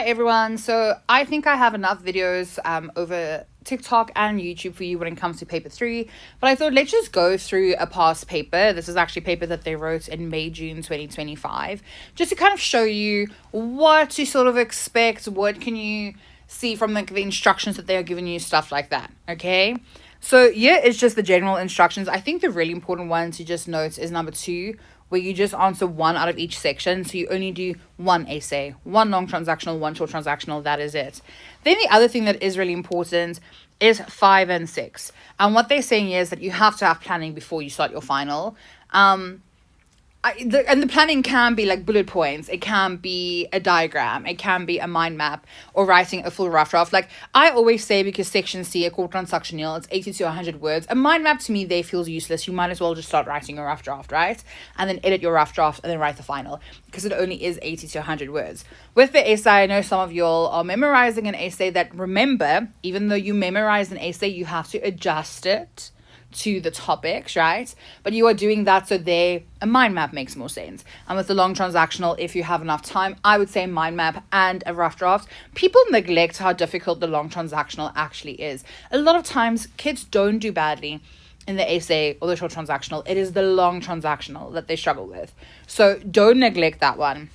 Hi everyone, so I think I have enough videos over TikTok and YouTube for you when it comes to paper 3, but I thought let's just go through a past paper. This is actually a paper that they wrote in June 2025, just to kind of show you what to sort of expect, what can you see from the instructions that they are giving you, stuff like that, okay? So here is just the general instructions. I think the really important one to just note is number 2, where you just answer one out of each section. So you only do one essay, one long transactional, one short transactional, that is it. Then the other thing that is really important is 5 and 6. And what they're saying is that you have to have planning before you start your final. And the planning can be like bullet points, it can be a diagram, it can be a mind map, or writing a full rough draft. Like I always say, because section C, a core transactional, it's 80 to 100 words. A mind map to me, they feels useless. You might as well just start writing a rough draft, right? And then edit your rough draft and then write the final, because it only is 80 to 100 words. With the essay, I know some of y'all are memorizing an essay that, remember, even though you memorize an essay, you have to adjust it to the topics, right? But you are doing that so a mind map makes more sense. And with the long transactional, if you have enough time, I would say mind map and a rough draft. People neglect how difficult the long transactional actually is. A lot of times kids don't do badly in the essay or the short transactional. It is the long transactional that they struggle with. So don't neglect that one.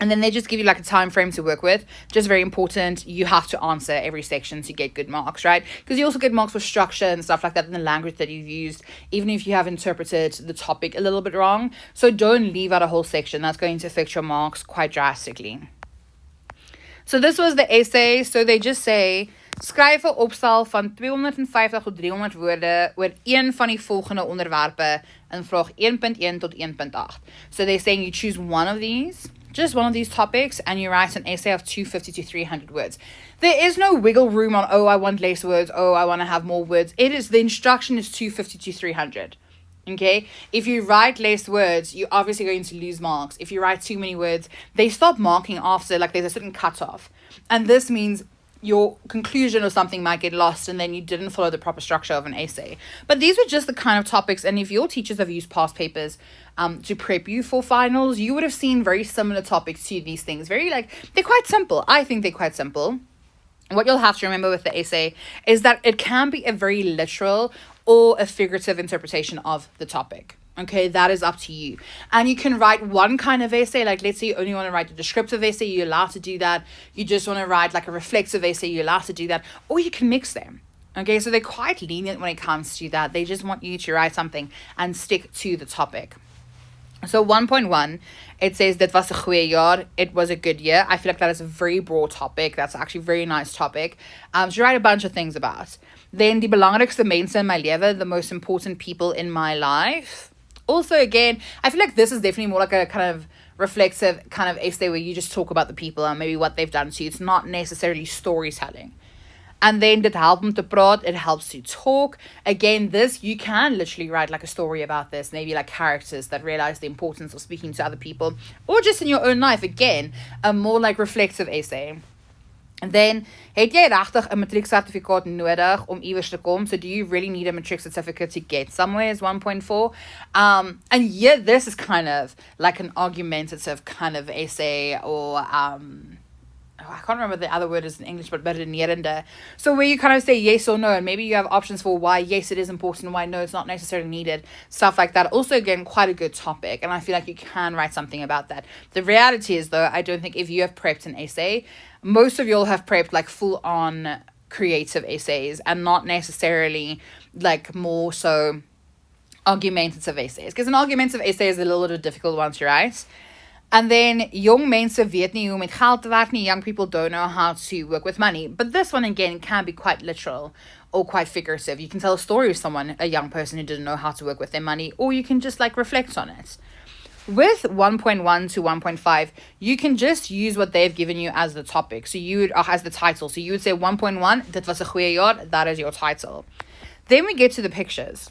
And then they just give you like a time frame to work with. Just very important. You have to answer every section to get good marks, right? Because you also get marks for structure and stuff like that in the language that you've used, even if you have interpreted the topic a little bit wrong. So don't leave out a whole section. That's going to affect your marks quite drastically. So this was the essay. So they just say, skryf 'n opstel van 250 tot 300 woorde oor een van die volgende onderwerpe in vraag 1.1 tot 1.8. So they're saying you choose one of these, just one of these topics, and you write an essay of 250 to 300 words. There is no wiggle room on, oh, I want less words, oh, I want to have more words. The instruction is 250 to 300. Okay, if you write less words, you're obviously going to lose marks. If you write too many words, they stop marking after, like there's a certain cutoff. And this means your conclusion or something might get lost, and then you didn't follow the proper structure of an essay. But these were just the kind of topics, and if your teachers have used past papers to prep you for finals, you would have seen very similar topics to these things. They're quite simple. I think they're quite simple. What you'll have to remember with the essay is that it can be a very literal or a figurative interpretation of the topic. Okay, that is up to you. And you can write one kind of essay, like let's say you only want to write a descriptive essay, you're allowed to do that. You just want to write like a reflexive essay, you're allowed to do that. Or you can mix them. Okay, so they're quite lenient when it comes to that. They just want you to write something and stick to the topic. So 1.1, it says dit was 'n goeie jaar, it was a good year. I feel like that is a very broad topic. That's actually a very nice topic. So you write a bunch of things about. Then die belangrikste mense in my lewe, the most important people in my life. Also, again, I feel like this is definitely more like a kind of reflexive kind of essay where you just talk about the people and maybe what they've done to you. It's not necessarily storytelling. And then dit help om te praat, it helps to talk. Again, this, you can literally write like a story about this, maybe like characters that realize the importance of speaking to other people, or just in your own life. Again, a more like reflexive essay. And then, het jy regtig 'n matrieksertifikaat nodig om iewers te kom? So do you really need a matric certificate to get somewhere is 1.4. And yeah, this is kind of like an argumentative kind of essay, or I can't remember the other word is in English, but beredenerende. So where you kind of say yes or no, and maybe you have options for why yes it is important, why no it's not necessarily needed, stuff like that. Also, again, quite a good topic, and I feel like you can write something about that. The reality is, though, I don't think if you have prepped an essay, most of y'all have prepped like full on creative essays and not necessarily like more so argumentative essays, because an argumentative essay is a little bit difficult one to write. And then, jong mense weet nie hoe met geld te werk nie. Young people don't know how to work with money. But this one, again, can be quite literal or quite figurative. You can tell a story of someone, a young person who didn't know how to work with their money, or you can just like reflect on it. With 1.1 to 1.5, you can just use what they've given you as the topic. So you would, as the title. So you would say 1.1, dit was 'n goeie jaar, that is your title. Then we get to the pictures.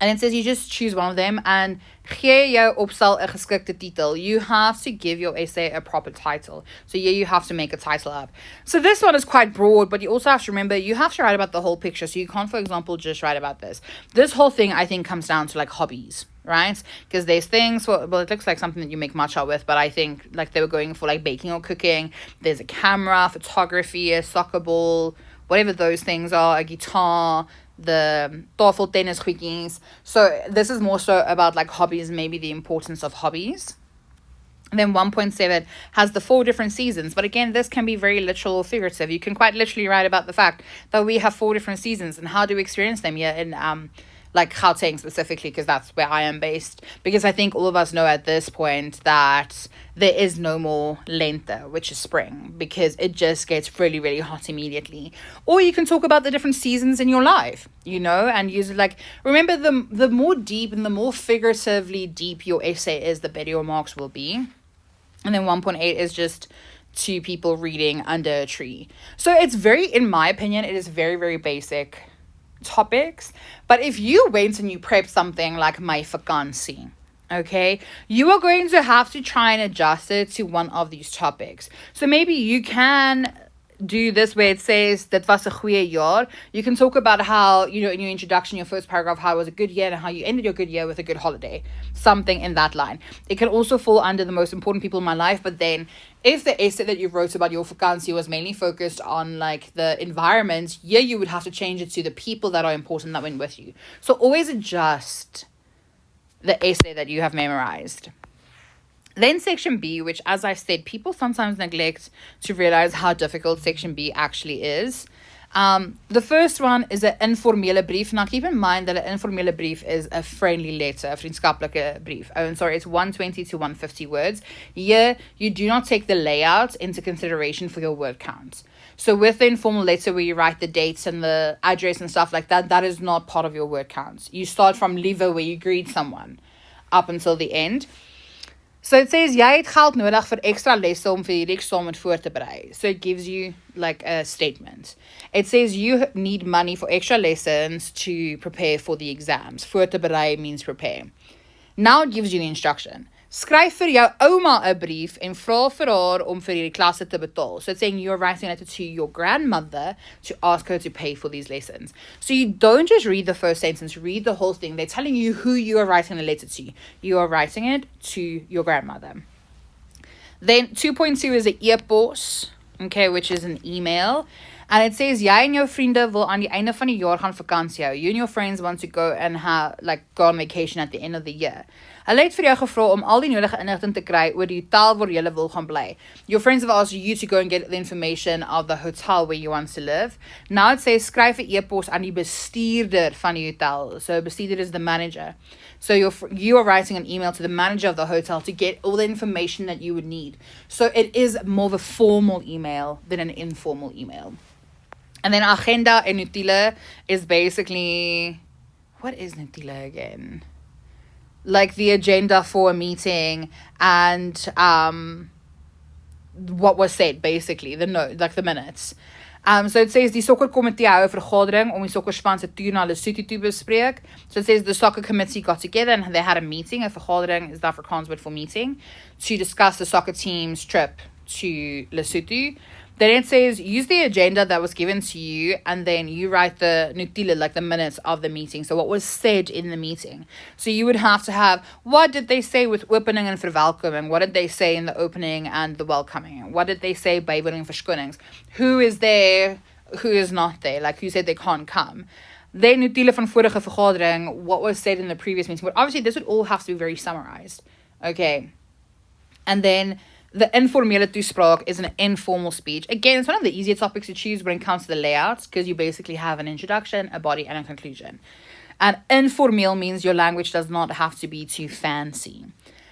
And it says you just choose one of them and gee jou opstel 'n geskikte titel. You have to give your essay a proper title. So yeah, you have to make a title up. So this one is quite broad, but you also have to remember you have to write about the whole picture. So you can't, for example, just write about this. This whole thing, I think, comes down to like hobbies, right? Because there's things for, well, it looks like something that you make matcha with, but I think like they were going for like baking or cooking. There's a camera, photography, a soccer ball, whatever those things are, a guitar, the tafeltennis quickies. So this is more so about like hobbies, maybe the importance of hobbies. And then 1.7 has the 4 different seasons. But again, this can be very literal or figurative. You can quite literally write about the fact that we have 4 different seasons and how do we experience them here in like Gauteng specifically, because that's where I am based. Because I think all of us know at this point that there is no more lente, which is spring, because it just gets really, really hot immediately. Or you can talk about the different seasons in your life, you know, and use it like, remember the more deep and the more figuratively deep your essay is, the better your marks will be. And then 1.8 is just 2 people reading under a tree. So it's very, in my opinion, it is very, very basic topics. But if you went and you prepped something like my vakansie, okay, you are going to have to try and adjust it to one of these topics. So maybe you can do this where it says that was a goeie jaar. You can talk about how, you know, in your introduction, your first paragraph, how it was a good year and how you ended your good year with a good holiday. Something in that line. It can also fall under the most important people in my life. But then if the essay that you wrote about your vakansie was mainly focused on like the environment, yeah, you would have to change it to the people that are important that went with you. So always adjust the essay that you have memorized. Then section B, which, as I said, people sometimes neglect to realize how difficult section B actually is. The first one is an informele brief. Now, keep in mind that an informele brief is a friendly letter, a vriendskaplike brief. Oh, and sorry, it's 120 to 150 words. Here, you do not take the layout into consideration for your word count. So with the informal letter where you write the dates and the address and stuff like that, that is not part of your word count. You start from liewe, where you greet someone, up until the end. So it says, jy het geld nodig vir extra lesse om vir hierdie eksamen voor te berei. So it gives you like a statement. It says you need money for extra lessons to prepare for the exams. Voor te berei means prepare. Now it gives you the instruction. Skryf vir jou ouma 'n brief en vra vir haar om vir hierdie klasse te betaal. So it's saying you're writing a letter to your grandmother to ask her to pay for these lessons. So you don't just read the first sentence, read the whole thing. They're telling you who you are writing a letter to. You are writing it to your grandmother. Then 2.2 is an e-pos, okay, which is an email. And it says, jy en jou vriende wil aan die einde van die jaar gaan vakansie hou. You and your friends want to go and go on vacation at the end of the year. Hulle het vir jou gevra om al die nodige inligting te kry oor die hotel waar julle wil gaan bly. Your friends have asked you to go and get the information of the hotel where you want to live. Now it says, skryf 'n e-pos aan die bestuurder van die hotel. So bestuurder is the manager. So you are writing an email to the manager of the hotel to get all the information that you would need. So it is more of a formal email than an informal email. And then agenda en notule is basically, what is notule again? Like the agenda for a meeting and what was said, basically, the note, like the minutes. So it says die sokkerkomitee hou 'n vergadering om die sokkerspan se toer na Lesotho te bespreek. So it says the soccer committee got together and they had a meeting. A vergadering is the Afrikaans word for meeting, to discuss the soccer team's trip to Lesotho. Then it says, use the agenda that was given to you, and then you write the notule, like the minutes of the meeting. So what was said in the meeting. So you would have to have, what did they say with opening and verwelkoming? What did they say in the opening and the welcoming? What did they say by willing verskonings? Who is there? Who is not there? Like, who said they can't come? Then notule van vorige vergadering, what was said in the previous meeting. But obviously, this would all have to be very summarized. Okay. And then the informele toespraak is an informal speech. Again, it's one of the easier topics to choose when it comes to the layouts, because you basically have an introduction, a body, and a conclusion. And informeel means your language does not have to be too fancy.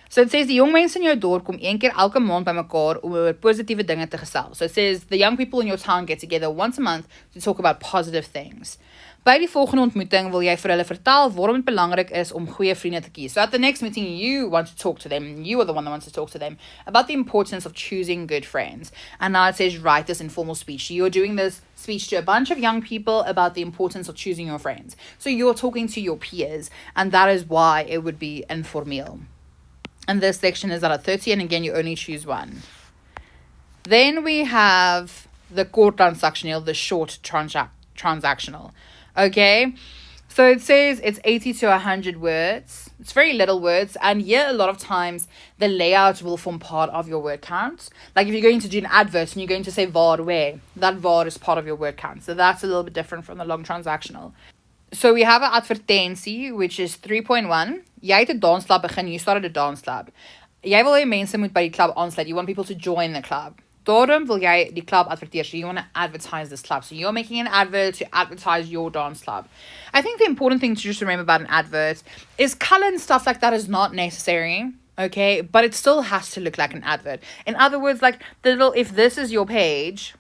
So it says, die jong mense in jou dorp kom een keer elke maand bymekaar om oor positiewe dinge te gesels. So it says, the young people in your town get together once a month to talk about positive things. By die volgende ontmoeting wil jy vir hulle vertel waarom dit belangrik is om goeie vriende te kies. So at the next meeting, you want to talk to them. You are the one that wants to talk to them about the importance of choosing good friends. And now it says, write this informal speech. So you're doing this speech to a bunch of young people about the importance of choosing your friends. So you're talking to your peers, and that is why it would be informeel. And this section is out of 30, and again, you only choose one. Then we have the kort transactional, the short transactional. Okay, So it says it's 80 to 100 words. It's very little words. And yeah, a lot of times the layout will form part of your word count. Like if you're going to do an advert and you're going to say var where, that var is part of your word count. So that's a little bit different from the long transactional. So we have an advertensie, which is 3.1. Jy het 'n dansklub begin, you started a dance club. Jy wil hê mense moet by die club aansluit. You want people to join the club. Daarom wil jy die club adverteer. So you want to advertise this club. So you're making an advert to advertise your dance club. I think the important thing to just remember about an advert is color and stuff like that is not necessary. Okay, but it still has to look like an advert. In other words, like if this is your page,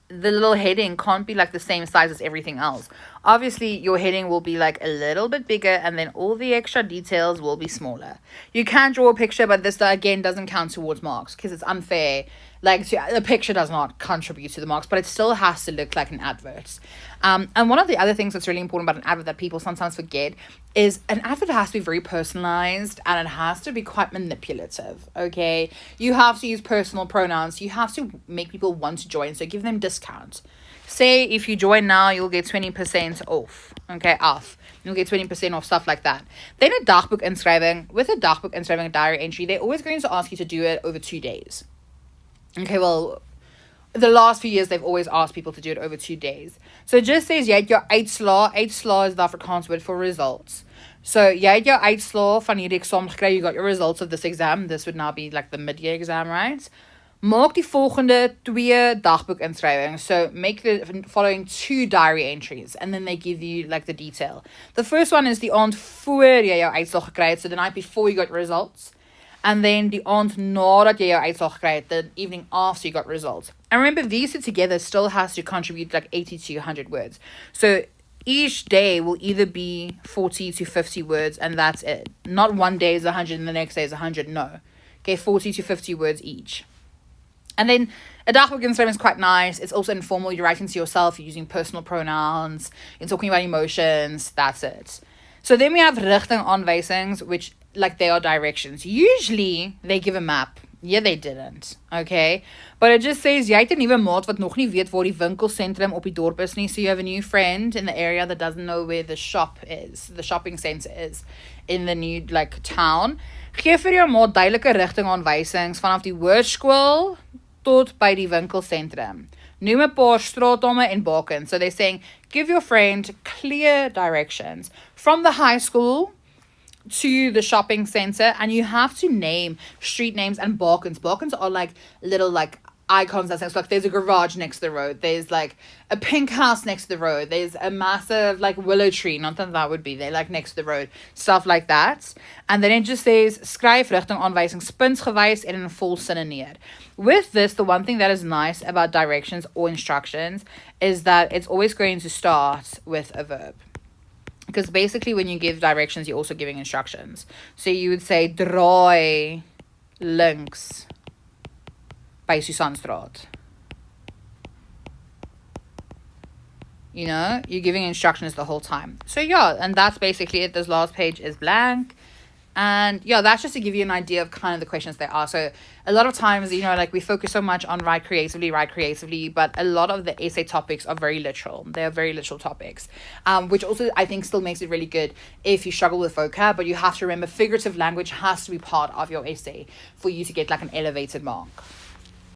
the little heading can't be like the same size as everything else. Obviously, your heading will be like a little bit bigger and then all the extra details will be smaller. You can draw a picture, but this again doesn't count towards marks because it's unfair. Like the picture does not contribute to the marks, but it still has to look like an advert. And one of the other things that's really important about an advert that people sometimes forget is an advert has to be very personalized and it has to be quite manipulative. Okay, you have to use personal pronouns. You have to make people want to join, so give them discounts. Say if you join now, you'll get 20% off. Okay, off. You'll get 20% off, stuff like that. Then a dagboek inskrywing. With a dagboek inskrywing, a diary entry, they're always going to ask you to do it over 2 days. Okay, well, the last few years, they've always asked people to do it over 2 days. So it just says, jy het jou uitslae. Uitslae is the Afrikaans word for results. So jy het jou uitslae van hierdie examen gekry. You got your results of this exam. This would now be like the mid-year exam, right? Maak die volgende 2 dagboek inskrywings. So make the following 2 diary entries. And then they give you like the detail. The first one is die aand voor jy jou uitslae gekry het. So the night before you got your results. And then die aand nadat jy jou uitslae gekry het, the evening after you got results. And remember, these two together still has to contribute like 80 to 100 words. So each day will either be 40 to 50 words, and that's it. Not one day is 100 and the next day is 100, no. Okay, 40 to 50 words each. And then a dagboek inskrywing is quite nice. It's also informal. You're writing to yourself. You're using personal pronouns. You're talking about emotions. That's it. So then we have rigtingaanwysings, which like they are directions. Usually they give a map. Yeah, they didn't. Okay. But it just says, jy het 'n nuwe maat wat nog nie weet waar die winkelsentrum op die dorp is nie. So you have a new friend in the area that doesn't know where the shop is. The shopping center is in the new like town. Gee vir jou maat duidelike rigtingaanwysings vanaf die hoërskool tot by die winkelsentrum. Noem 'n paar straatname en bakens. So they're saying, give your friend clear directions from the high school to the shopping center, and you have to name street names and bakens. Bakens are like little like icons that says like there's a garage next to the road, there's like a pink house next to the road, there's a massive like willow tree, not that would be there, like next to the road, stuff like that. And then it just says skryf rigtingaanwysings puntsgewys en in vol sinne neer. With this, the one thing that is nice about directions or instructions is that it's always going to start with a verb. Because basically when you give directions, you're also giving instructions. So you would say, draai links by Susanstraat. You know, you're giving instructions the whole time. So yeah, and that's basically it. This last page is blank. And yeah, that's just to give you an idea of kind of the questions they are. So a lot of times, you know, like we focus so much on write creatively, but a lot of the essay topics are very literal. They're very literal topics, which also I think still makes it really good if you struggle with vocab. But you have to remember figurative language has to be part of your essay for you to get like an elevated mark.